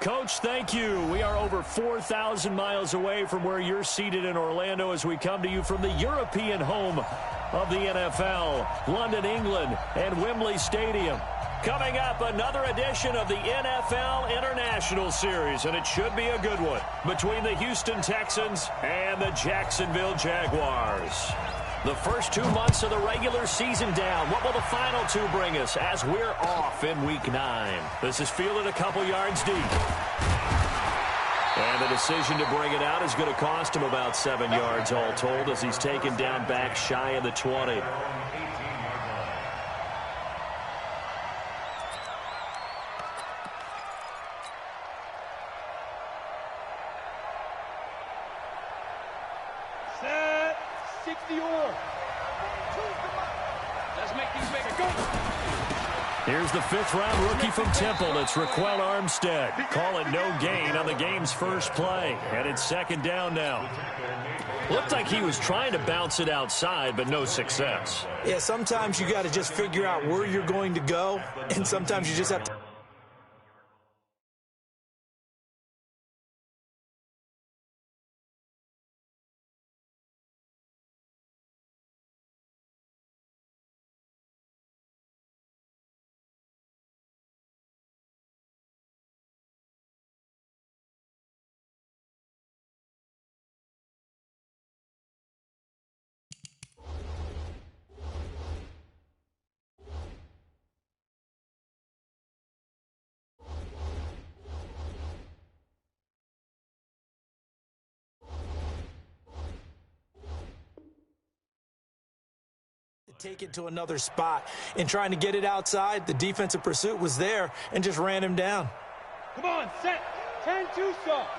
Coach, thank you. We are over 4,000 miles away from where you're seated in Orlando as we come to you from the European home of the NFL, London, England, and Wembley Stadium. Coming up, another edition of the NFL International Series, and it should be a good one, between the Houston Texans and the Jacksonville Jaguars. The first 2 months of the regular season down. What will the final two bring us as we're off in Week 9? This is fielded a couple yards deep. And the decision to bring it out is going to cost him about 7 yards all told as he's taken down back shy of the 20. Here's the fifth-round rookie from Temple. It's Raquel Armstead. Call it no gain on the game's first play. And it's second down now. Looked like he was trying to bounce it outside, but no success. Yeah, sometimes you got to just figure out where you're going to go, and sometimes you just have to... take it to another spot. In trying to get it outside, the defensive pursuit was there and just ran him down. Come on, set. 10-2 stop.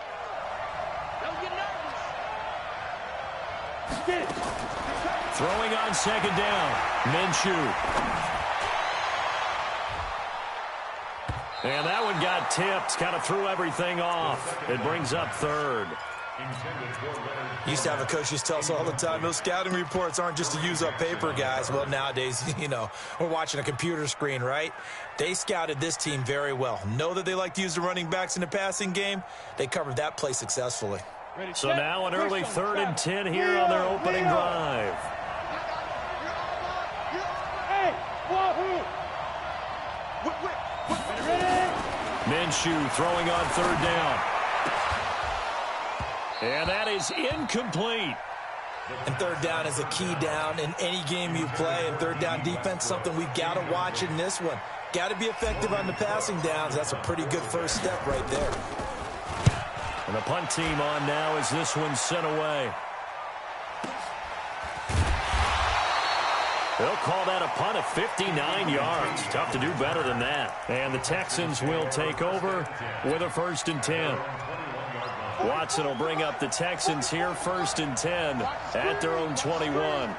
Don't get nervous. Get it. Throwing on second down. Minshew. And that one got tipped. Kind of threw everything off. It brings up third. Used to have a coach used to tell us all the time, those scouting reports aren't just to use up paper, guys. Well, nowadays, you know, we're watching a computer screen, right? They scouted this team very well. Know that they like to use the running backs in the passing game. They covered that play successfully. So now an early 3rd and 10 here on their opening drive. Hey, Minshew throwing on third down. And that is incomplete. And third down is a key down in any game you play. And third down defense, something we've got to watch in this one. Got to be effective on the passing downs. That's a pretty good first step right there. And the punt team on now as this one's sent away. They'll call that a punt of 59 yards. Tough to do better than that. And the Texans will take over with a 1st and 10. Watson will bring up the Texans here, 1st and 10 at their own 21.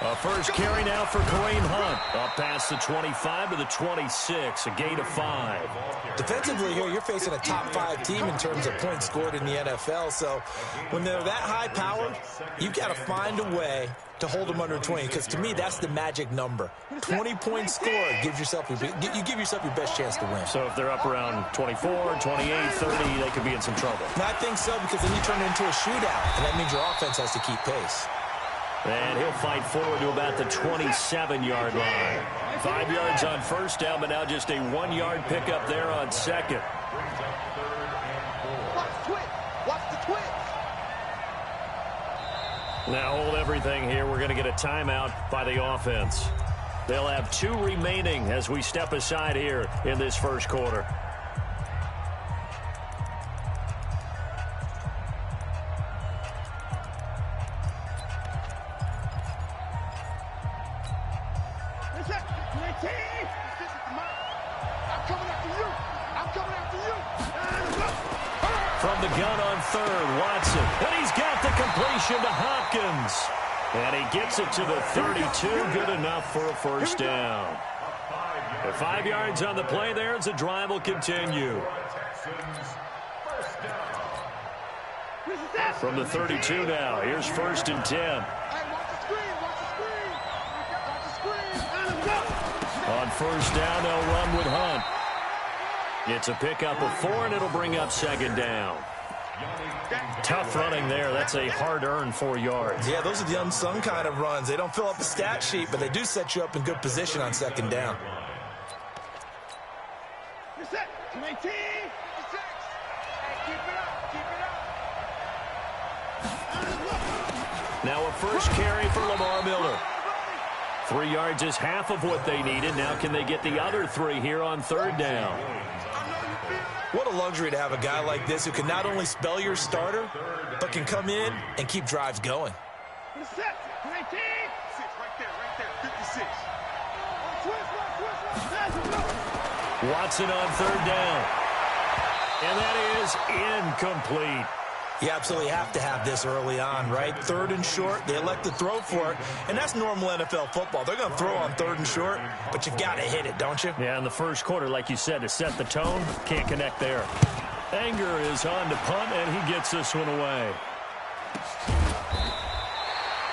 A first carry now for Kareem Hunt. Up past the 25 to the 26, a gain of 5. Defensively here, you're facing a top 5 team in terms of points scored in the NFL. So when they're that high powered, you've got to find a way to hold them under 20, because to me that's the magic number. 20 points scored gives yourself you give yourself your best chance to win. So if they're up around 24, 28, 30, they could be in some trouble. And I think so, because then you turn it into a shootout, and that means your offense has to keep pace. And he'll fight forward to about the 27-yard line. 5 yards on first down, but now just a 1-yard pickup there on second. Watch the twitch. Now hold everything here. We're going to get a timeout by the offense. They'll have 2 remaining as we step aside here in this first quarter. From the gun on third, Watson. And he's got the completion to Hopkins. And he gets it to the 32. Good enough for a first down. The 5 yards on the play there as the drive will continue. From the 32 now, here's 1st and 10. On first down, they'll run with Hunt. It's a pickup of 4, and it'll bring up second down. Tough running there. That's a hard-earned 4 yards. Yeah, those are the unsung kind of runs. They don't fill up the stat sheet, but they do set you up in good position on second down. You're set. 19. 6. Keep it up. Now a first carry for Lamar Miller. 3 yards is half of what they needed. Now can they get the other 3 here on third down? What a luxury to have a guy like this who can not only spell your starter, but can come in and keep drives going. Set. 19. 6 right there. 56. Watson on third down. And that is incomplete. You absolutely have to have this early on, right? 3rd and short, they elect to throw for it, and that's normal NFL football. They're going to throw on 3rd and short, but you've got to hit it, don't you? Yeah, in the first quarter, like you said, to set the tone, can't connect there. Anger is on to punt, and he gets this one away.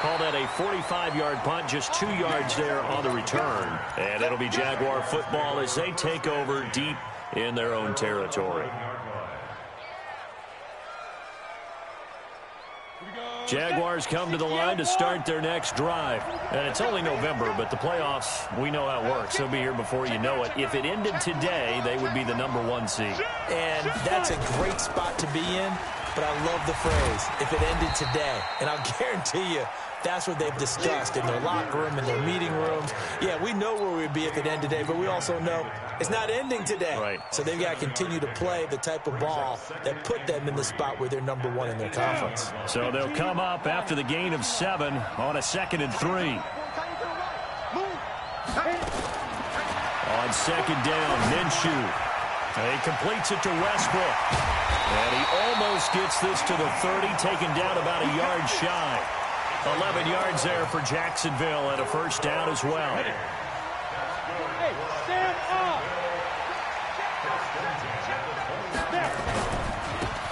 Call that a 45-yard punt, just 2 yards there on the return. And it'll be Jaguar football as they take over deep in their own territory. Jaguars come to the line to start their next drive. And it's only November, but the playoffs, we know how it works. They'll be here before you know it. If it ended today, they would be the #1 seed. And that's a great spot to be in, but I love the phrase, if it ended today. And I'll guarantee you, that's what they've discussed in their locker room, in their meeting rooms. Yeah, we know where we'd be if it ended today, but we also know it's not ending today. Right. So they've got to continue to play the type of ball that put them in the spot where they're #1 in their conference. So they'll come up after the gain of 7 on a 2nd and 3. On second down, Minshew. He completes it to Westbrook. And he almost gets this to the 30, taken down about a yard shy. 11 yards there for Jacksonville and a first down as well. Hey, stand up.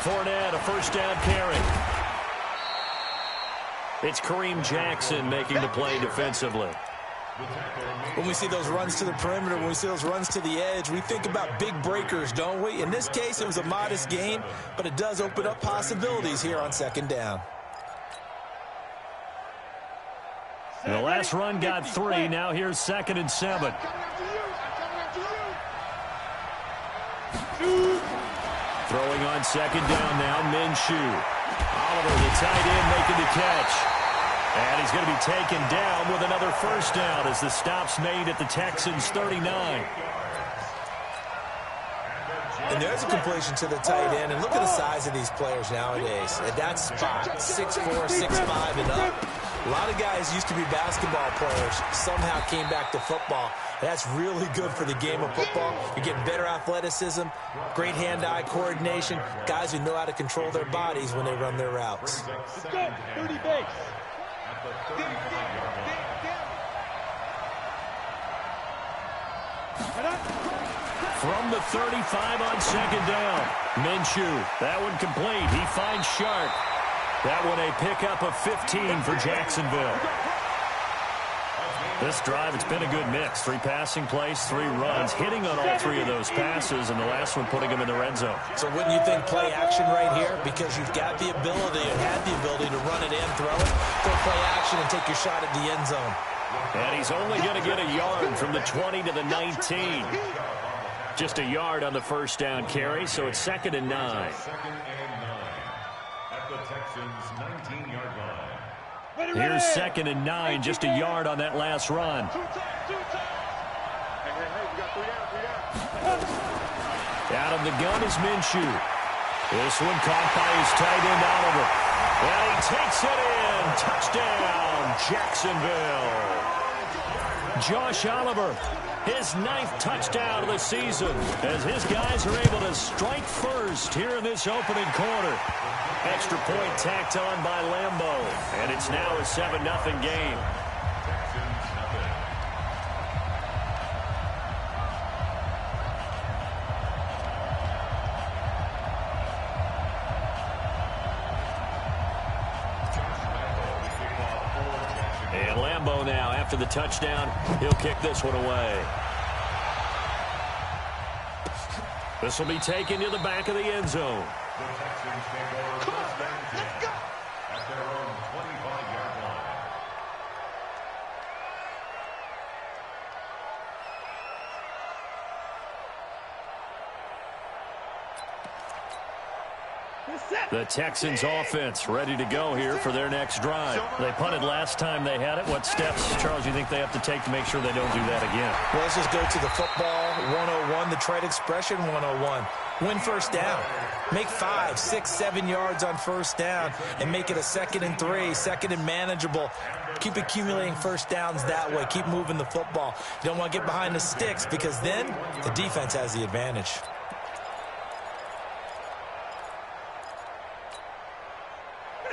Fournette, a first down carry. It's Kareem Jackson making the play defensively. When we see those runs to the perimeter, when we see those runs to the edge, we think about big breakers, don't we? In this case, it was a modest gain, but it does open up possibilities here on second down. The last run got 3. Now here's 2nd and 7. Throwing on second down now, Minshew. Oliver, the tight end, making the catch. And he's going to be taken down with another first down as the stop's made at the Texans' 39. And there's a completion to the tight end. And look at the size of these players nowadays. At that spot, 6'4", 6'5", and up. A lot of guys used to be basketball players, somehow came back to football. That's really good for the game of football. You're getting better athleticism, great hand-eye coordination, guys who know how to control their bodies when they run their routes. Let's go. 30 base. From the 35 on second down. Minshew, that one complete. He finds Sharp. That one a pickup of 15 for Jacksonville. This drive, it's been a good mix. 3 passing plays, 3 runs, hitting on all 3 of those passes, and the last one putting them in the red zone. So wouldn't you think play action right here? Because you've got the ability and had the ability to run it and throw it. Go play action and take your shot at the end zone. And he's only going to get a yard from the 20 to the 19. Just a yard on the first down carry, so it's 2nd and 9. Here's 2nd and 9, just a yard on that last run. Out of the gun is Minshew. This one caught by his tight end Oliver. And he takes it in. Touchdown, Jacksonville. Josh Oliver, his 9th touchdown of the season, as his guys are able to strike first here in this opening quarter. Extra point tacked on by Lambeau, and it's now a 7-0 game. And Lambeau now, after the touchdown, he'll kick this one away. This will be taken to the back of the end zone. Come on, let's go. At their own 25-yard line. The Texans offense ready to go here for their next drive. They punted last time they had it. What steps, Charles, you think they have to take to make sure they don't do that again? Well, let's just go to the football 101, the trade expression 101. Win first down. Make 5, 6, 7 yards on first down and make it a 2nd and 3, 2nd and manageable. Keep accumulating first downs that way. Keep moving the football. You don't want to get behind the sticks because then the defense has the advantage.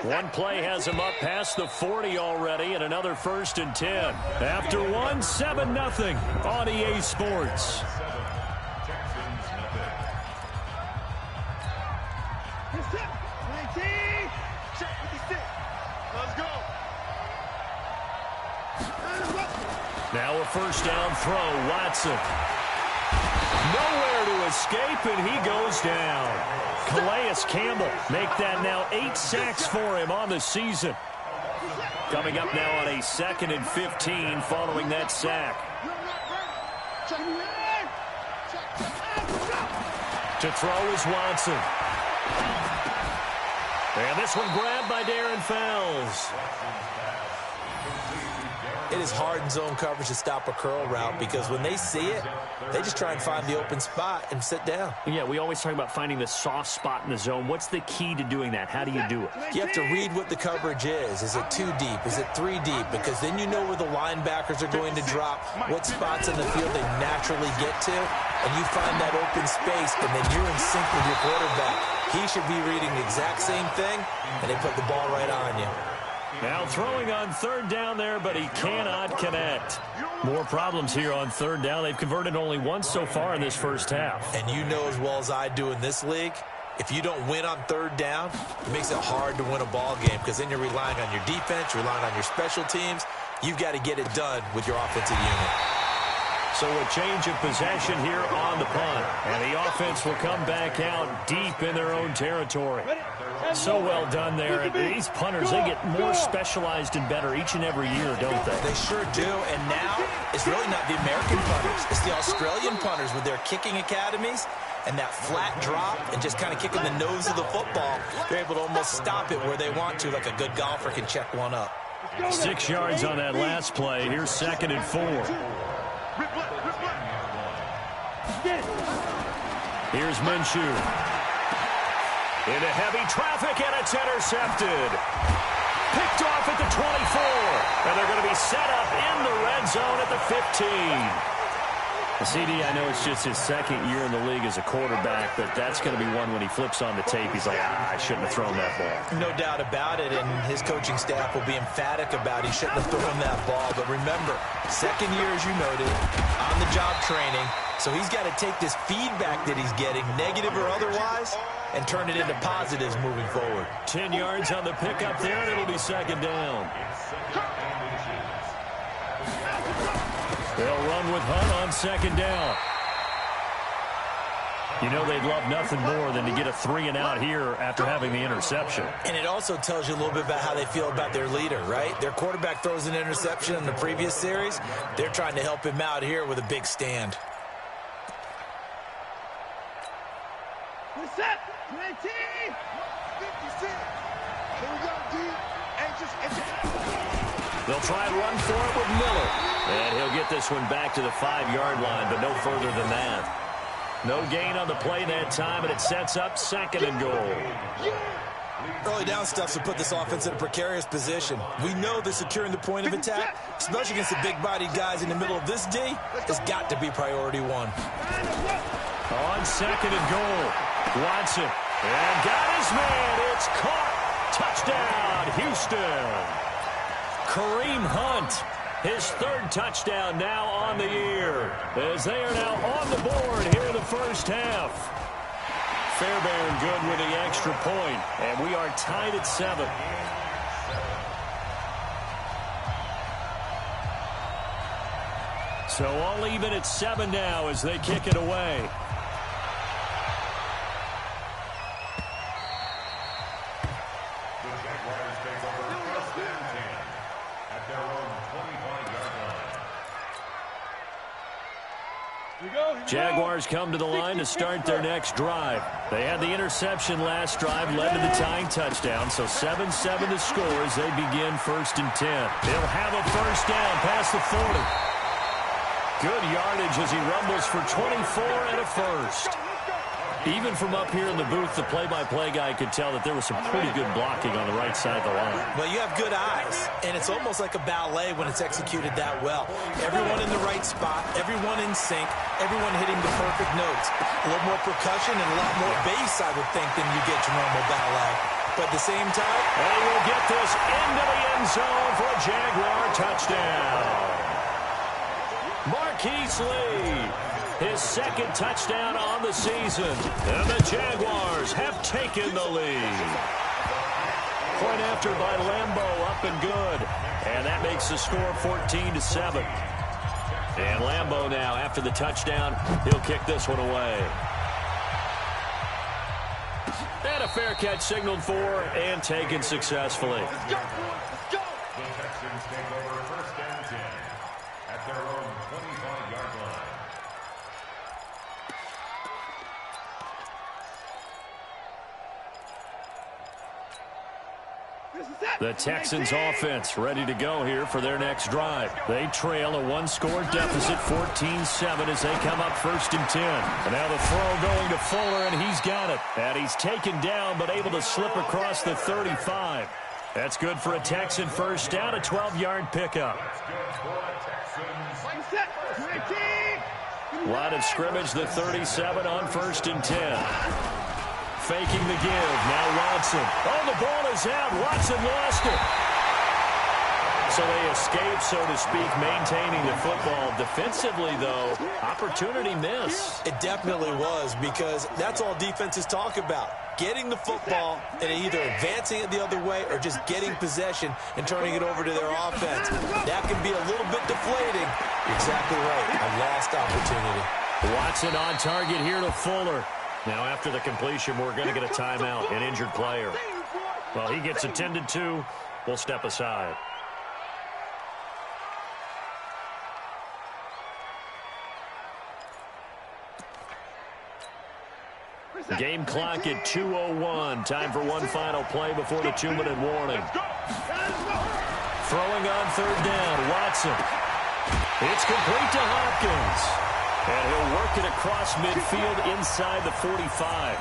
One play has him up past the 40 already, and another 1st and 10. After one, 7-0 on EA Sports. Let's go. Now a first down throw, Watson. Nowhere to escape, and he goes down. Calais Campbell make that now 8 sacks for him on the season. Coming up now on a 2nd and 15 following that sack. To throw is Watson. And this one grabbed by Darren Fells. It is hard in zone coverage to stop a curl route because when they see it, they just try and find the open spot and sit down. Yeah, we always talk about finding the soft spot in the zone. What's the key to doing that? How do you do it? You have to read what the coverage is. Is it 2 deep? Is it 3 deep? Because then you know where the linebackers are going to drop, what spots in the field they naturally get to, and you find that open space, and then you're in sync with your quarterback. He should be reading the exact same thing, and they put the ball right on you. Now throwing on 3rd down there, but he cannot connect. More problems here on 3rd down. They've converted only once so far in this first half. And you know as well as I do in this league, if you don't win on 3rd down, it makes it hard to win a ball game because then you're relying on your defense, you're relying on your special teams. You've got to get it done with your offensive unit. So a change of possession here on the punt. And the offense will come back out deep in their own territory. So well done there. And these punters, they get more specialized and better each and every year, don't they? They sure do. And now it's really not the American punters. It's the Australian punters with their kicking academies and that flat drop and just kind of kicking the nose of the football. They're able to almost stop it where they want to, like a good golfer can check one up. 6 yards on that last play. Here's 2nd and 4. Here's Minshew. Into heavy traffic, and it's intercepted. Picked off at the 24. And they're going to be set up in the red zone at the 15. CD, I know it's just his 2nd year in the league as a quarterback, but that's going to be one when he flips on the tape. He's like, I shouldn't have thrown that ball. No doubt about it, and his coaching staff will be emphatic about he shouldn't have thrown that ball. But remember, 2nd year, as you noted, on-the-job training. So he's got to take this feedback that he's getting, negative or otherwise, and turn it into positives moving forward. 10 yards on the pickup there, and it'll be 2nd down. They'll run with Hunt on 2nd down. You know they'd love nothing more than to get a 3-and-out here after having the interception. And it also tells you a little bit about how they feel about their leader, right? Their quarterback throws an interception in the previous series. They're trying to help him out here with a big stand. What's up? 20! 56! Here we go, D. Anxious. They'll try and run for it with Miller. And he'll get this one back to the 5-yard line, but no further than that. No gain on the play that time, and it sets up 2nd and goal. Early down stuff to put this offense in a precarious position. We know that securing the point of attack, especially against the big-bodied guys in the middle of this D, has got to be priority 1. On 2nd and goal, Watson. And got his man. It's caught. Touchdown, Houston. Kareem Hunt, his 3rd touchdown now on the year, as they are now on the board here in the first half. Fairbairn good with the extra point, and we are tied at 7. So all even at 7 now as they kick it away. Jaguars come to the line to start their next drive. They had the interception last drive, led to the tying touchdown, so 7-7 to score as they begin 1st and 10. They'll have a first down past the 40. Good yardage as he rumbles for 24 and a first. Even from up here in the booth, the play-by-play guy could tell that there was some pretty good blocking on the right side of the line. Well, you have good eyes, and it's almost like a ballet when it's executed that well. Everyone in the right spot, everyone in sync, everyone hitting the perfect notes. A little more percussion and a lot more bass, I would think, than you get your normal ballet. But at the same time, they will get this into the end zone for a Jaguar touchdown. Marquise Lee, his 2nd touchdown on the season. And the Jaguars have taken the lead. Point after by Lambeau, up and good. And that makes the score 14-7. And Lambeau now, after the touchdown, he'll kick this one away. And a fair catch signaled for and taken successfully. The Texans take over 1st and 10 at their own 25-yard line. The Texans offense ready to go here for their next drive. They trail a 1-score deficit, 14-7, as they come up 1st and 10. And now the throw going to Fuller, and he's got it. And he's taken down, but able to slip across the 35. That's good for a Texan first down, a 12-yard pickup. Line of scrimmage, the 37 on 1st and 10. Faking the give. Now Watson. Oh, the ball is out. Watson lost it. So they escape, so to speak, maintaining the football. Defensively, though, opportunity miss. it definitely was, because that's all defenses talk about. Getting the football and either advancing it the other way or just getting possession and turning it over to their offense. That can be a little bit deflating. You're exactly right. A lost opportunity. Watson on target here to Fuller. Now, after the completion, we're going to get a timeout, an injured player. Well, he gets attended to. We'll step aside. Game clock at 2:01. Time for one final play before the 2-minute warning. Throwing on 3rd down, Watson. It's complete to Hopkins. And he'll work it across midfield inside the 45.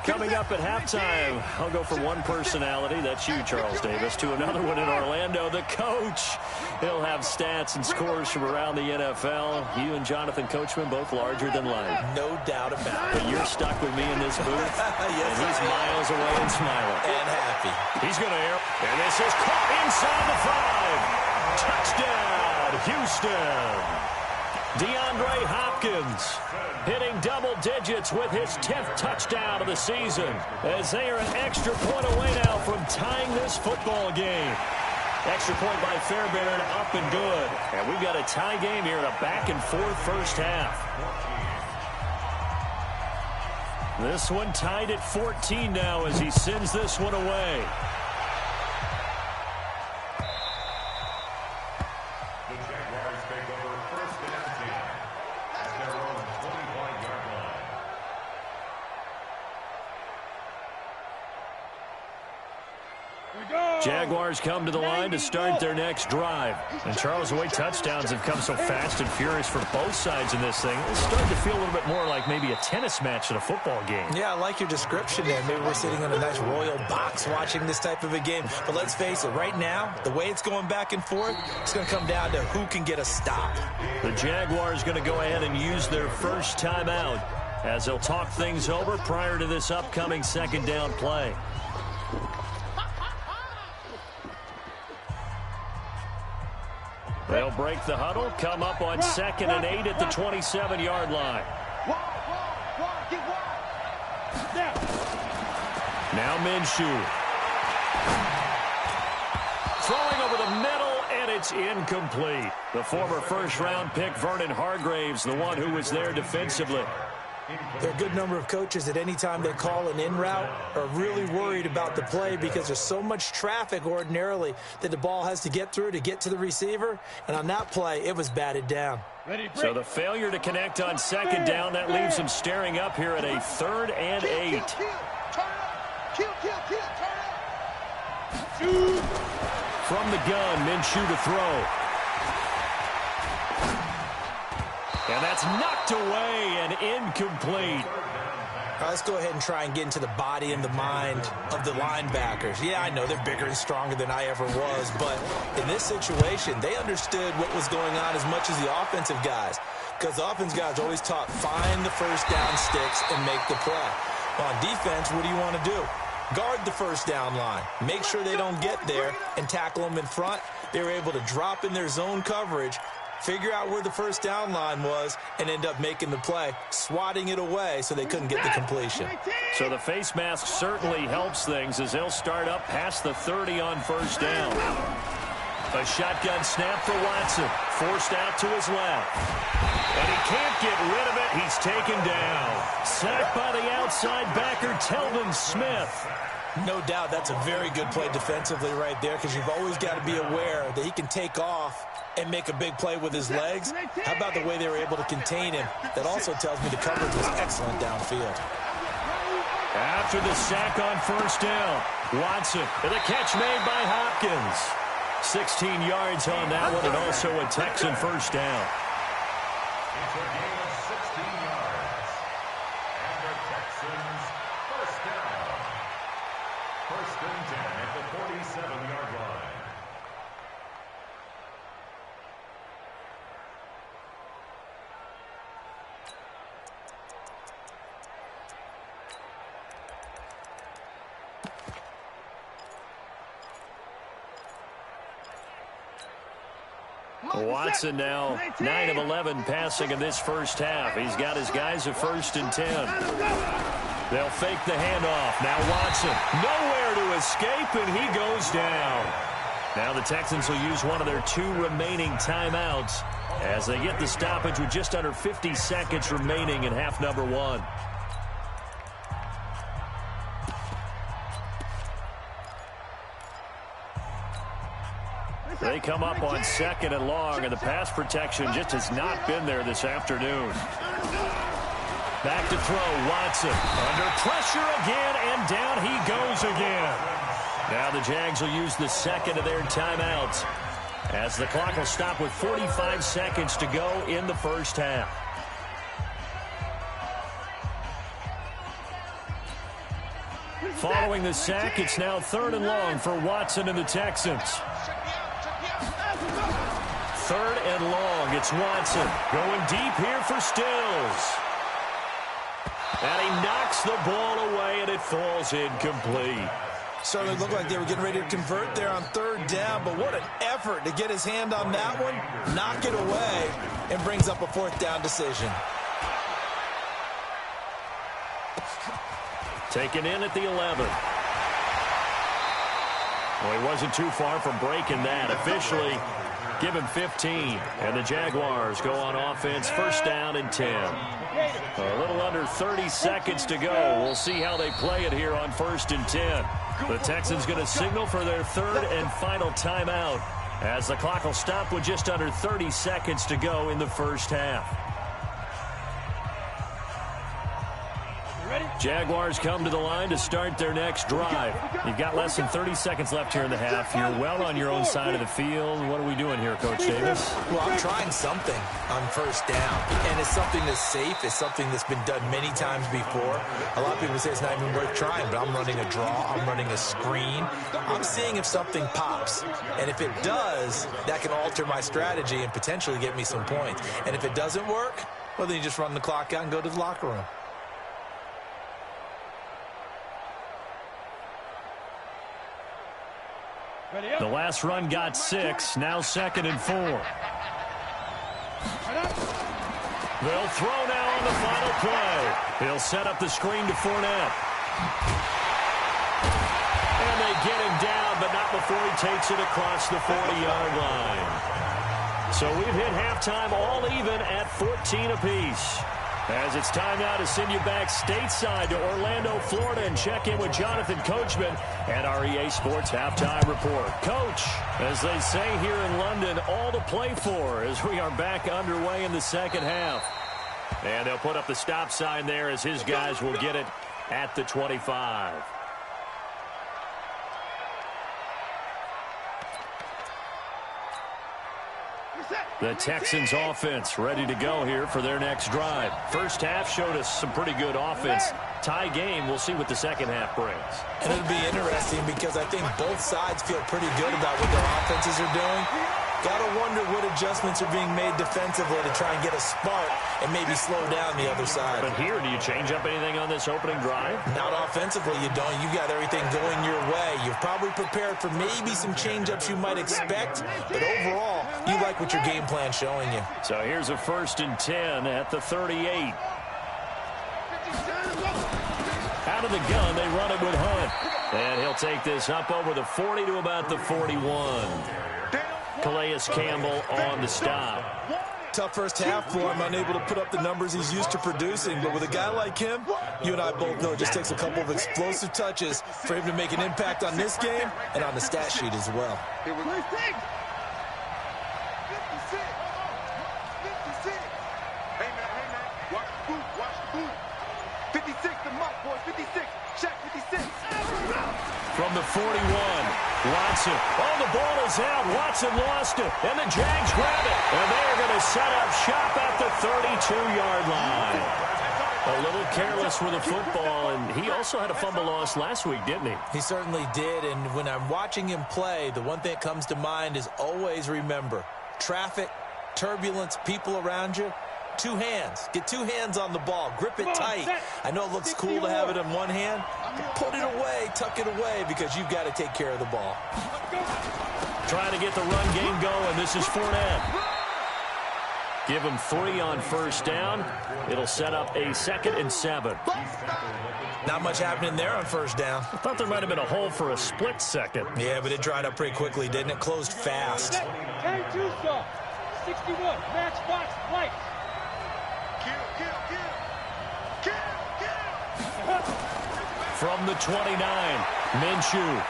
Coming up at halftime, I'll go from one personality, that's you, Charles Davis, to another one in Orlando, the coach. He'll have stats and scores from around the NFL. You and Jonathan Coachman, both larger than life. No doubt about it. But you're stuck with me in this booth, Yes, and he's miles away and smiling. And happy. He's going to air, and this is caught inside the 5. Touchdown, Houston. DeAndre Hopkins hitting double digits with his 10th touchdown of the season, as they are an extra point away now from tying this football game. Extra point by Fairbairn, up and good. And we've got a tie game here in a back-and-forth first half. This one tied at 14 now as he sends this one away. Jaguars come to the line to start their next drive. And, Charles, the way touchdowns have come so fast and furious for both sides in this thing, it's starting to feel a little bit more like maybe a tennis match than a football game. Yeah, I like your description there. Maybe we're sitting on a nice royal box watching this type of a game. But let's face it, right now, the way it's going back and forth, it's going to come down to who can get a stop. The Jaguars going to go ahead and use their first timeout as they'll talk things over prior to this upcoming second down play. They'll break the huddle, come up on 2nd and 8 at the 27-yard line. Now Minshew. Throwing over the middle, and it's incomplete. The former first-round pick, Vernon Hargraves, the one who was there defensively. There are a good number of coaches that any time they call an in route are really worried about the play because there's so much traffic ordinarily that the ball has to get through to get to the receiver. And on that play, it was batted down. So the failure to connect on second down, that leaves him staring up here at a 3rd and 8. From the gun, Minshew to throw. And that's knocked away and incomplete. All right, let's go ahead and try and get into the body and the mind of the linebackers. Yeah, I know they're bigger and stronger than I ever was, but in this situation, they understood what was going on as much as the offensive guys, because the offensive guys always taught find the first down sticks and make the play. Well, on defense, what do you want to do? Guard the first down line. Make sure they don't get there and tackle them in front. They were able to drop in their zone coverage, figure out where the first down line was, and end up making the play, swatting it away so they couldn't get the completion. So the face mask certainly helps things as they'll start up past the 30 on first down. A shotgun snap for Watson, forced out to his left. And he can't get rid of it. He's taken down. Sacked by the outside backer, Telvin Smith. No doubt that's a very good play defensively right there, because you've always got to be aware that he can take off and make a big play with his legs. How about the way they were able to contain him? That also tells me the coverage was excellent downfield. After the sack on first down, Watson, and the catch made by Hopkins. 16 yards on that one, and also a Texan first down. It's a gain of 16 yards. And the Texans first down. 1st and 10 at the 47-yard line. Watson now 9 of 11 passing in this first half. He's got his guys at 1st and 10. They'll fake the handoff. Now Watson nowhere to escape, and he goes down. Now the Texans will use one of their 2 remaining timeouts as they get the stoppage with just under 50 seconds remaining in half number 1. They come up on 2nd and long, and the pass protection just has not been there this afternoon. Back to throw, Watson. Under pressure again, and down he goes again. Now the Jags will use the 2nd of their timeouts as the clock will stop with 45 seconds to go in the first half. Following the sack, it's now 3rd and long for Watson and the Texans. 3rd and long, it's Watson going deep here for Stills. And he knocks the ball away, and it falls incomplete. Certainly looked like they were getting ready to convert there on 3rd down, but what an effort to get his hand on that one, knock it away, and brings up a 4th down decision. Taken in at the 11. Well, he wasn't too far from breaking that. Officially, give him 15. And the Jaguars go on offense, 1st down and 10. A little under 30 seconds to go. We'll see how they play it here on 1st and 10. The Texans going to signal for their 3rd and final timeout as the clock will stop with just under 30 seconds to go in the first half. Jaguars come to the line to start their next drive. You've got less than 30 seconds left here in the half. You're well on your own side of the field. What are we doing here, Coach Davis? Well, I'm trying something on 1st down, and it's something that's safe. It's something that's been done many times before. A lot of people say it's not even worth trying, but I'm running a draw. I'm running a screen. I'm seeing if something pops, and if it does, that can alter my strategy and potentially get me some points. And if it doesn't work, well, then you just run the clock out and go to the locker room. The last run got 6. Now 2nd and 4. They'll throw now on the final play. He'll set up the screen to Fournette. And they get him down, but not before he takes it across the 40-yard line. So we've hit halftime all even at 14 apiece. As it's time now to send you back stateside to Orlando, Florida, and check in with Jonathan Coachman at our EA Sports Halftime Report. Coach, as they say here in London, all to play for as we are back underway in the second half. And they'll put up the stop sign there as his guys will get it at the 25. The Texans offense ready to go here for their next drive. First half showed us some pretty good offense. Tie game, we'll see what the second half brings. And it'll be interesting because I think both sides feel pretty good about what their offenses are doing. Got to wonder what adjustments are being made defensively to try and get a spark and maybe slow down the other side. But here, do you change up anything on this opening drive? Not offensively, you don't. You got everything going your way. You've probably prepared for maybe some change-ups you might expect, but overall, you like what your game plan's showing you. So here's a 1st and 10 at the 38. Out of the gun, they run it with Hunt. And he'll take this up over the 40 to about the 41. Calais Campbell on the stop. Tough first half for him, unable to put up the numbers he's used to producing. But with a guy like him, you and I both know it just takes a couple of explosive touches for him to make an impact on this game and on the stat sheet as well. 56, the mark, boys. 56. Check 56. From the 41, Watson. Oh, the ball is out. Watson lost it. And the Jags grab it. And they are going to set up shop at the 32-yard line. A little careless with the football, and he also had a fumble loss last week, didn't he? He certainly did, and when I'm watching him play, the one thing that comes to mind is always remember, traffic, turbulence, people around you, two hands. Get two hands on the ball. Grip it tight. I know it looks cool to have it in one hand, but put it away, tuck it away, because you've got to take care of the ball. Trying to get the run game going. This is Fournette. Give him 3 on first down. It'll set up a 2nd and 7. Not much happening there on first down. I thought there might have been a hole for a split second. Yeah, but it dried up pretty quickly, didn't it? Closed fast. 10-2 saw. 61. Matchbox light. From the 29, Minshew.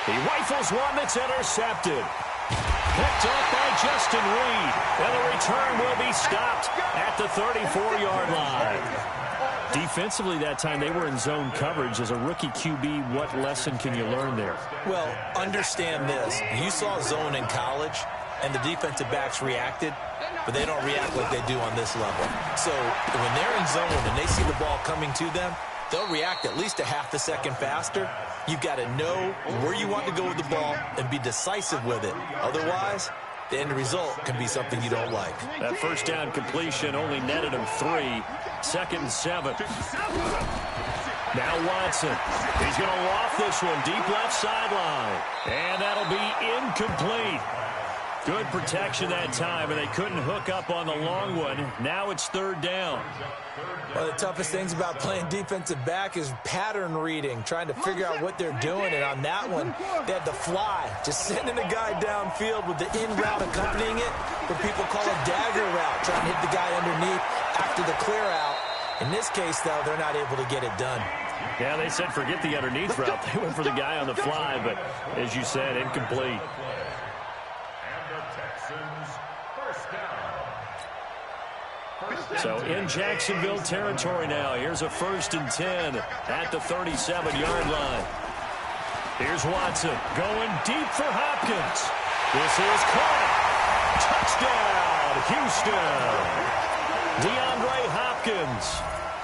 He rifles one that's intercepted. Picked up by Justin Reed. And the return will be stopped at the 34-yard line. Defensively that time, they were in zone coverage. As a rookie QB, what lesson can you learn there? Well, understand this. You saw zone in college, and the defensive backs reacted, but they don't react like they do on this level. So when they're in zone and they see the ball coming to them, they'll react at least a half a second faster. You've got to know where you want to go with the ball and be decisive with it. Otherwise, the end result can be something you don't like. That first down completion only netted him 3. 2nd and 7. Now Watson. He's going to loft this one deep left sideline. And that'll be incomplete. Good protection that time, and they couldn't hook up on the long one. Now it's 3rd down. One of the toughest things about playing defensive back is pattern reading, trying to figure out what they're doing. And on that one, they had the fly, just sending a guy downfield with the in route accompanying it, what people call a dagger route, trying to hit the guy underneath after the clear out. In this case, though, they're not able to get it done. Yeah, they said forget the underneath route. They went for the guy on the fly, but as you said, incomplete. So in Jacksonville territory now. Here's a 1st and 10 at the 37-yard line. Here's Watson going deep for Hopkins. This is caught. Touchdown, Houston. DeAndre Hopkins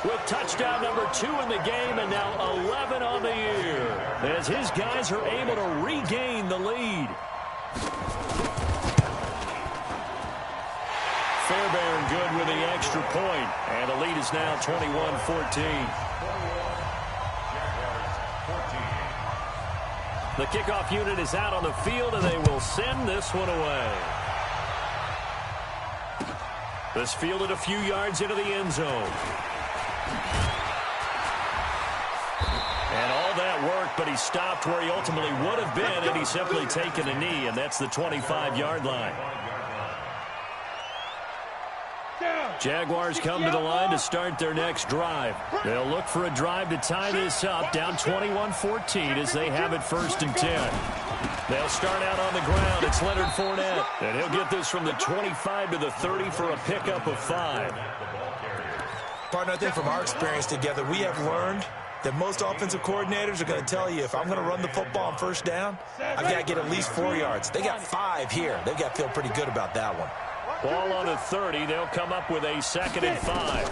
with touchdown number 2 in the game and now 11 on the year as his guys are able to regain the lead. Fairbairn good with the extra point, and the lead is now 21-14. The kickoff unit is out on the field, and they will send this one away. This fielded a few yards into the end zone. And all that worked, but he stopped where he ultimately would have been had he simply taken a knee, and that's the 25-yard line. Jaguars come to the line to start their next drive. They'll look for a drive to tie this up, down 21-14 as they have it 1st and 10. They'll start out on the ground. It's Leonard Fournette, and he'll get this from the 25 to the 30 for a pickup of 5. Partner, I think from our experience together, we have learned that most offensive coordinators are going to tell you, if I'm going to run the football on 1st down, I've got to get at least 4 yards. They got 5 here. They've got to feel pretty good about that one. Ball on the 30. They'll come up with a 2nd and 5.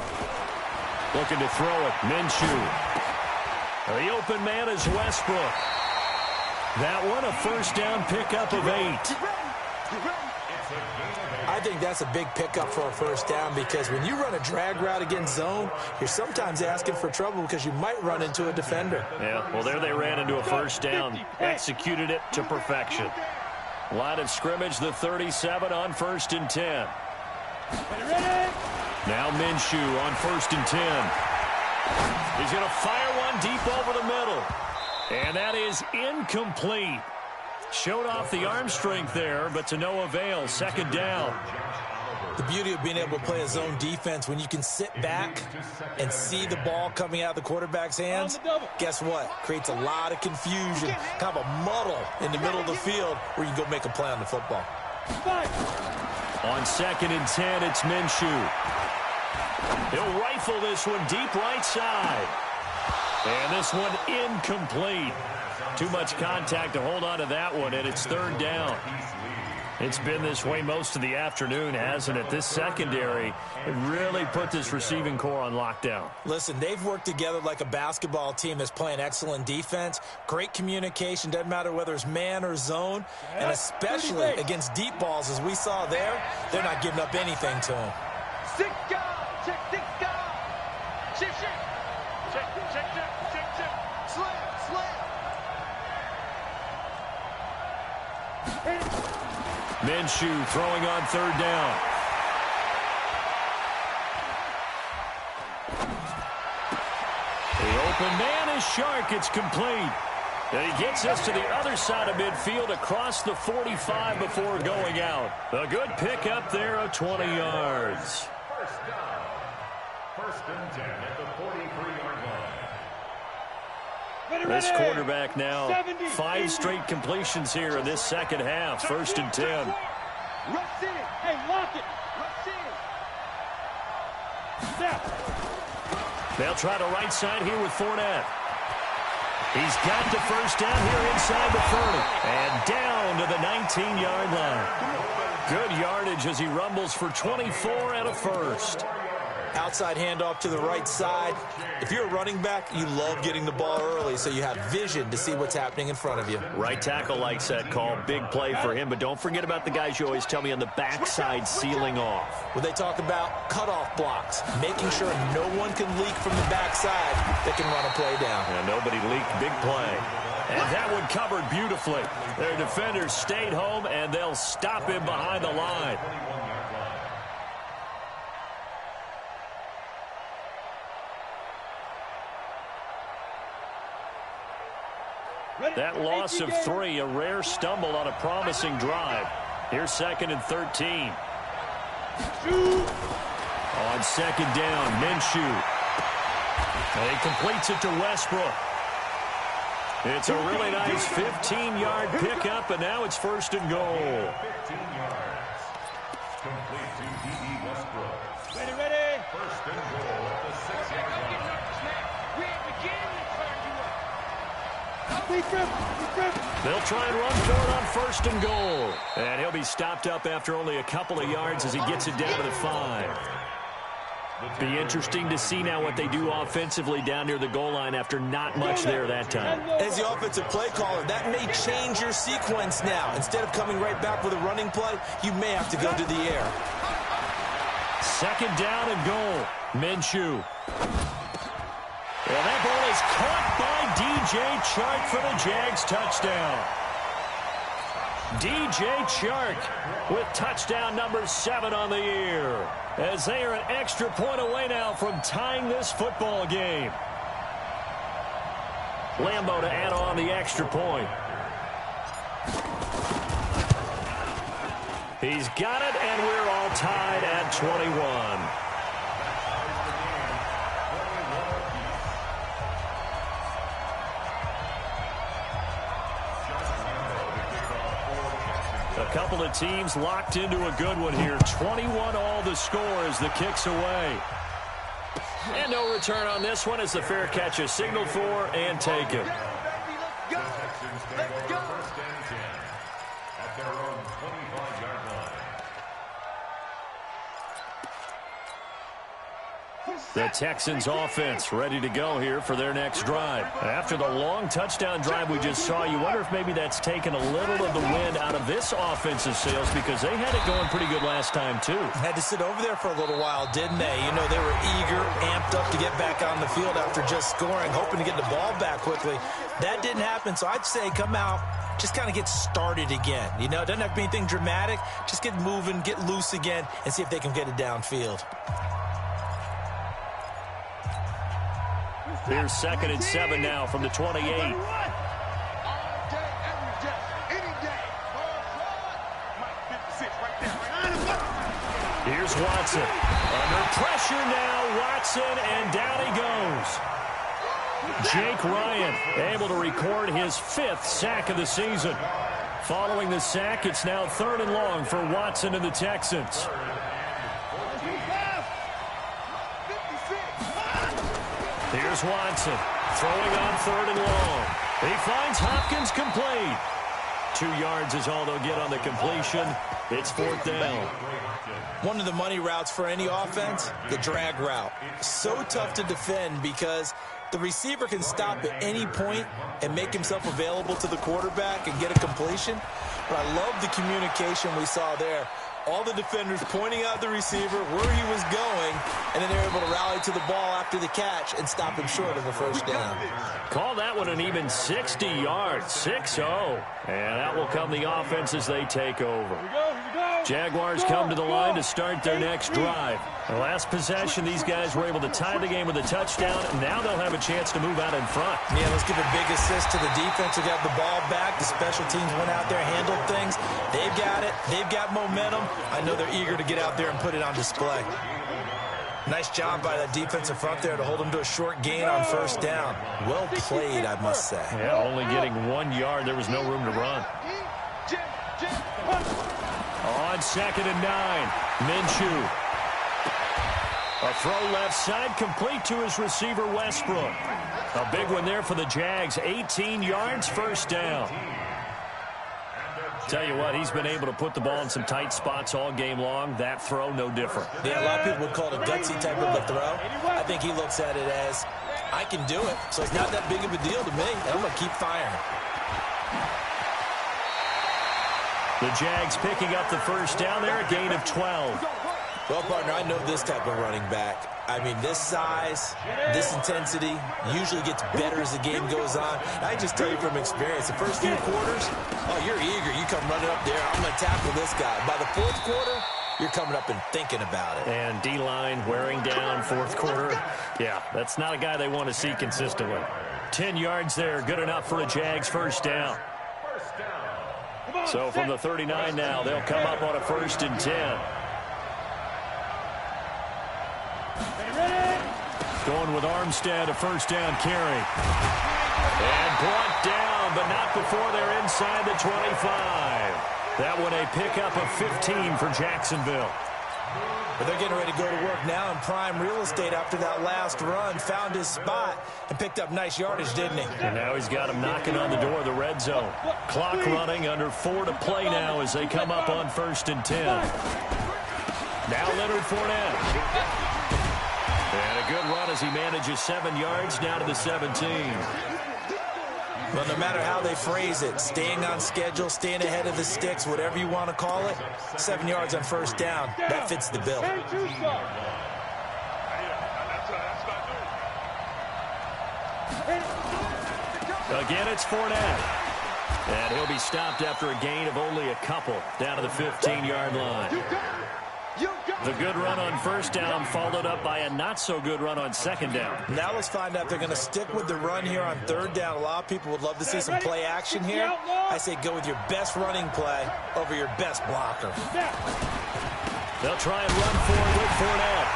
Looking to throw it. Minshew. The open man is Westbrook. That one a 1st down pickup of 8. I think that's a big pickup for a 1st down because when you run a drag route against zone, you're sometimes asking for trouble because you might run into a defender. Yeah, well, there they ran into a 1st down. Executed it to perfection. Line of scrimmage, the 37 on 1st and 10. Now Minshew on 1st and 10. He's going to fire one deep over the middle. And that is incomplete. Showed off the arm strength there, but to no avail. 2nd down. The beauty of being able to play a zone defense, when you can sit back and see the ball coming out of the quarterback's hands, guess what? Creates a lot of confusion, kind of a muddle in the middle of the field where you can go make a play on the football. On 2nd and 10, it's Minshew. He'll rifle this one deep right side. And this one incomplete. Too much contact to hold on to that one, and it's 3rd down. It's been this way most of the afternoon, hasn't it? This secondary really put this receiving core on lockdown. Listen, they've worked together like a basketball team that's playing excellent defense. Great communication, doesn't matter whether it's man or zone. And especially against deep balls, as we saw there, they're not giving up anything to them. Minshew throwing on 3rd down. The open man is Shark. It's complete. And he gets us to the other side of midfield across the 45 before going out. A good pickup there of 20 yards. 1st down. 1st and 10 at the 43-yard line. This quarterback now 5 straight completions here in this 2nd half. 1st and 10. Rush in. Hey, lock it. Rush in. Snap. They'll try to right side here with Fournette. He's got the 1st down here inside the 30. And down to the 19-yard line. Good yardage as he rumbles for 24 and a 1st. Outside handoff to the right side. If you're a running back, you love getting the ball early so you have vision to see what's happening in front of you. Right tackle likes that call. Big play for him. But don't forget about the guys you always tell me on the backside sealing off. Well, they talk about cutoff blocks, making sure no one can leak from the backside that can run a play down. And nobody leaked. Big play. And that one covered beautifully. Their defenders stayed home, and they'll stop him behind the line. That loss of 3, a rare stumble on a promising drive. Here's 2nd and 13. On 2nd down, Minshew. And he completes it to Westbrook. It's a really nice 15-yard pickup, and now it's 1st and goal. 15 yards. Complete to D.D. Westbrook. Ready. 1st and goal at the 6-yard line. They'll try and run for it on 1st and goal. And he'll be stopped up after only a couple of yards as he gets it down to the 5. Be interesting to see now what they do offensively down near the goal line after not much there that time. As the offensive play caller, that may change your sequence now. Instead of coming right back with a running play, you may have to go to the air. 2nd down and goal. Minshew. And that ball is caught by D.J. Chark for the Jags touchdown. D.J. Chark with touchdown number 7 on the year, as they are an extra point away now from tying this football game. Lambo to add on the extra point. He's got it, and we're all tied at 21. couple of teams locked into a good one here. 21 all the score as the kick's away. And no return on this one as the fair catch is signaled for and taken. The Texans take over first and 10 at their own 25-yard line. The Texans offense ready to go here for their next drive. After the long touchdown drive we just saw, you wonder if maybe that's taken a little of the wind out of this offensive sails because they had it going pretty good last time too. Had to sit over there for a little while, didn't they? You know, they were eager, amped up to get back on the field after just scoring, hoping to get the ball back quickly. That didn't happen, so I'd say come out, just kind of get started again. You know, it doesn't have to be anything dramatic. Just get moving, get loose again, and see if they can get it downfield. Here's 2nd and 7 now from the 28. Here's Watson. Under pressure now, Watson, and down he goes. Jake Ryan able to record his 5th sack of the season. Following the sack, it's now 3rd and long for Watson and the Texans. Here's Watson throwing on 3rd and long. He finds Hopkins complete. 2 yards is all they'll get on the completion. It's 4th down. One of the money routes for any offense, the drag route. So tough to defend because the receiver can stop at any point and make himself available to the quarterback and get a completion. But I love the communication we saw there. All the defenders pointing out the receiver where he was going, and then they're able to rally to the ball after the catch and stop him short of a first down. Call that one an even 60 yards, 6-0. And that will come the offense as they take over. Jaguars come to the line to start their next drive. The last possession, these guys were able to tie the game with a touchdown. Now they'll have a chance to move out in front. Yeah, let's give a big assist to the defense who got the ball back. The special teams went out there, handled things. They've got it. They've got momentum. I know they're eager to get out there and put it on display. Nice job by that defensive front there to hold them to a short gain on first down. Well played, I must say. Yeah, only getting 1 yard. There was no room to run. On 2nd and 9, Minshew. A throw left side, complete to his receiver, Westbrook. A big one there for the Jags. 18 yards, first down. Tell you what, he's been able to put the ball in some tight spots all game long. That throw, no different. Yeah, a lot of people would call it a gutsy type of a throw. I think he looks at it as, I can do it, so it's not that big of a deal to me. I'm going to keep firing. The Jags picking up the first down there, a gain of 12. Well, partner, I know this type of running back. I mean, this size, this intensity usually gets better as the game goes on. I just tell you from experience, the first few quarters, oh, you're eager. You come running up there. I'm going to tackle this guy. By the 4th quarter, you're coming up and thinking about it. And D-line wearing down 4th quarter. Yeah, that's not a guy they want to see consistently. 10 yards there, good enough for a Jags first down. So from the 39 now, they'll come up on a 1st and 10. Going with Armstead, a first down carry. And brought down, but not before they're inside the 25. That one a pickup of 15 for Jacksonville. But they're getting ready to go to work now in prime real estate after that last run. Found his spot and picked up nice yardage, didn't he? And now he's got him knocking on the door of the red zone. Clock running, under 4 to play now as they come up on 1st and 10. Now Leonard Fournette. And a good run as he manages 7 yards down to the 17. Well, no matter how they phrase it, staying on schedule, staying ahead of the sticks, whatever you want to call it, 7 yards on first down, that fits the bill. Again, it's Fournette. And he'll be stopped after a gain of only a couple down to the 15-yard line. The good run on first down followed up by a not-so-good run on 2nd down. Now let's find out if they're going to stick with the run here on 3rd down. A lot of people would love to see some play action here. I say go with your best running play over your best blocker. They'll try and run forward with Fournette.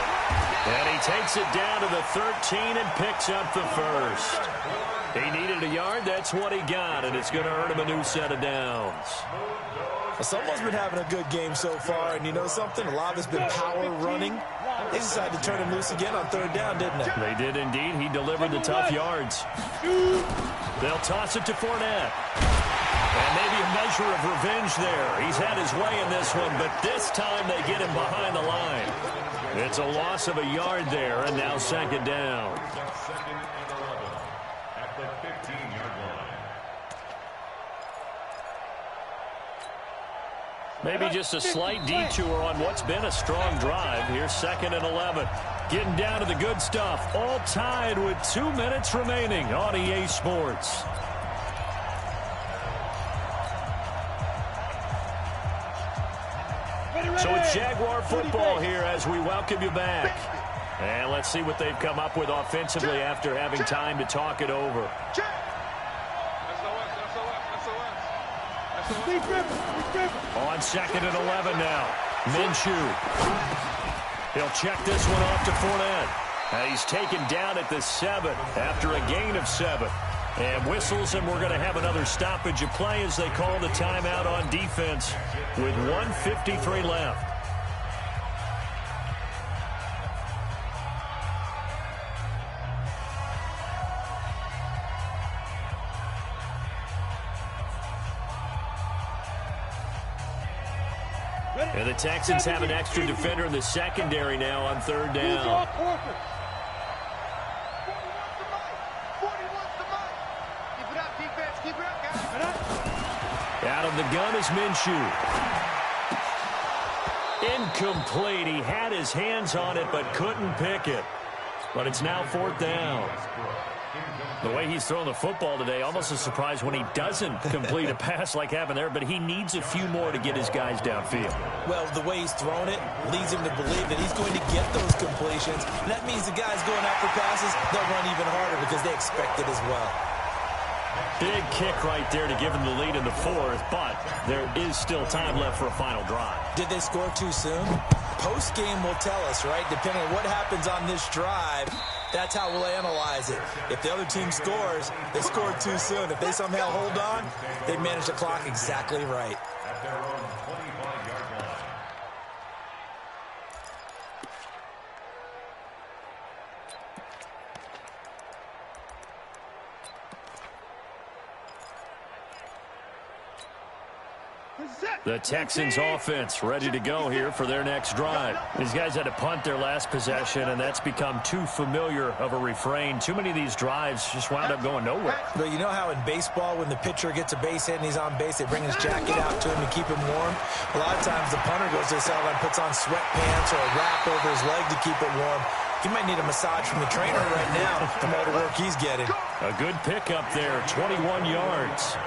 And he takes it down to the 13 and picks up the first. He needed a yard. That's what he got, and it's going to earn him a new set of downs. Someone's been having a good game so far, and you know something? A lot of it's been power running. They decided to turn him loose again on third down, didn't they? They did indeed. He delivered the tough yards. They'll toss it to Fournette. And maybe a measure of revenge there. He's had his way in this one, but this time they get him behind the line. It's a loss of a yard there, and now second down. Second and 11 at the 15-yard line. Maybe just a slight detour on what's been a strong drive. Here's second and 11. Getting down to the good stuff. All tied with 2 minutes remaining on EA Sports. So it's Jaguar football here as we welcome you back. And let's see what they've come up with offensively after having time to talk it over. On second and 11 now. Minshew. He'll check this one off to Fournette. And he's taken down at the 7 after a gain of 7. And whistles, and we're going to have another stoppage of play as they call the timeout on defense with 1:53 left. And the Texans have an extra defender in the secondary now on third down. Out of the gun is Minshew. Incomplete. He had his hands on it but couldn't pick it. But it's now fourth down. The way he's throwing the football today, almost a surprise when he doesn't complete a pass like happened there, but he needs a few more to get his guys downfield. Well, the way he's thrown it leads him to believe that he's going to get those completions. And that means the guys going after passes, they'll run even harder because they expect it as well. Big kick right there to give him the lead in the fourth, but there is still time left for a final drive. Did they score too soon? Post-game will tell us, right? Depending on what happens on this drive, that's how we'll analyze it. If the other team scores, they scored too soon. If they somehow hold on, they manage the clock exactly right. At their own 25-yard line. The Texans offense ready to go here for their next drive. These guys had to punt their last possession, and that's become too familiar of a refrain. Too many of these drives just wound up going nowhere. But you know how in baseball, when the pitcher gets a base hit and he's on base, they bring his jacket out to him to keep him warm? A lot of times the punter goes to the sideline, puts on sweatpants or a wrap over his leg to keep it warm. He might need a massage from the trainer right now from all the work he's getting. A good pickup there, 21 yards.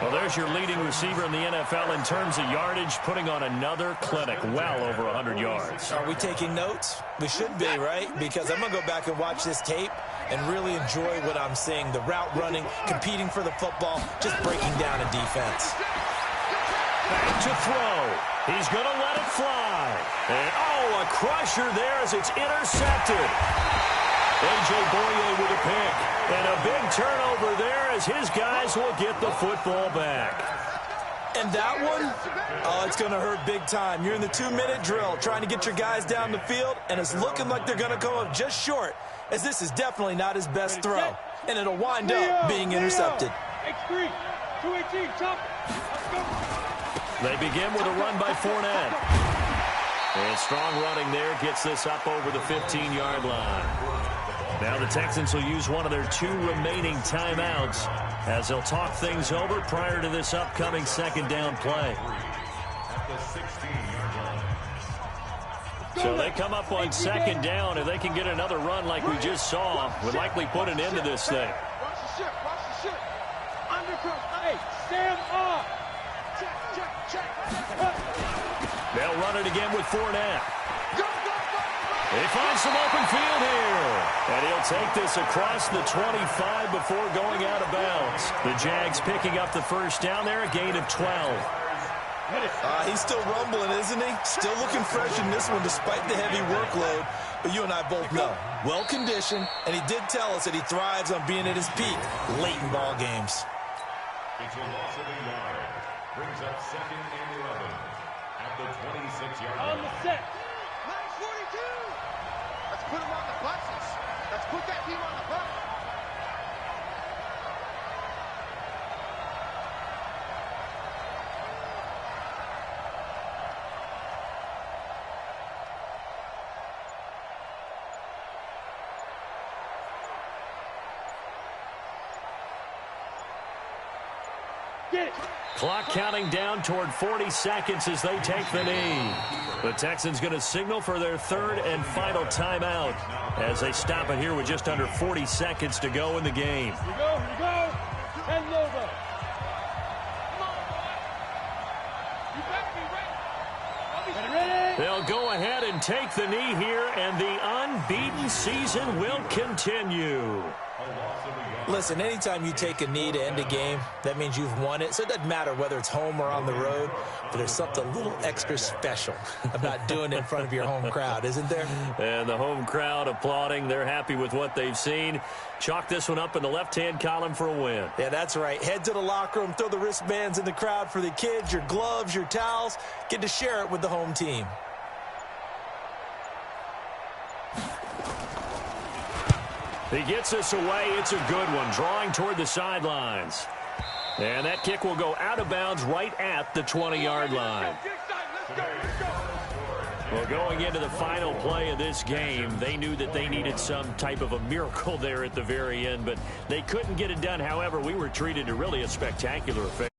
Well, there's your leading receiver in the NFL in terms of yardage, putting on another clinic, well over 100 yards. Are we taking notes? We should be, right? Because I'm going to go back and watch this tape and really enjoy what I'm seeing. The route running, competing for the football, just breaking down a defense. Back to throw. He's going to let it fly. And, oh, a crusher there as it's intercepted. A.J. Boye with a pick. And a big turnover there as his guys will get the football back. And that one, oh, it's going to hurt big time. You're in the 2-minute drill trying to get your guys down the field, and it's looking like they're going to come up just short, as this is definitely not his best throw. And it'll wind up being intercepted. X3, 218, chop. They begin with a run by Fournette. And strong running there gets this up over the 15-yard line. Now the Texans will use one of their 2 remaining timeouts as they'll talk things over prior to this upcoming second down play. So they come up on second down. If they can get another run like we just saw, would likely put an end to this thing. Watch the ship, watch the ship. Undercross, hey, stand up. Check. They'll run it again with Fournette. They find some open field here. And he'll take this across the 25 before going out of bounds. The Jags picking up the first down there, a gain of 12. He's still rumbling, isn't he? Still looking fresh in this one despite the heavy workload. But you and I both know, well-conditioned, and he did tell us that he thrives on being at his peak late in ball games. It's a loss of a yard. Brings up 2nd and 11 at the 26-yard line. On the set. 9:42. Let's put him on the buses. Let's put that team on the bus. Clock counting down toward 40 seconds as they take the knee. The Texans going to signal for their 3rd and final timeout as they stop it here with just under 40 seconds to go in the game. Here you go, here you go. And Nova. You better be ready. Ready. They'll go ahead and take the knee here, and the unbeaten season will continue. Listen, anytime you take a knee to end a game, that means you've won it. So it doesn't matter whether it's home or on the road, but there's something a little extra special about doing it in front of your home crowd, isn't there? And the home crowd applauding. They're happy with what they've seen. Chalk this one up in the left-hand column for a win. Yeah, that's right. Head to the locker room, throw the wristbands in the crowd for the kids, your gloves, your towels. Get to share it with the home team. He gets this away. It's a good one, drawing toward the sidelines. And that kick will go out of bounds right at the 20-yard line. Well, going into the final play of this game, they knew that they needed some type of a miracle there at the very end, but they couldn't get it done. However, we were treated to really a spectacular affair.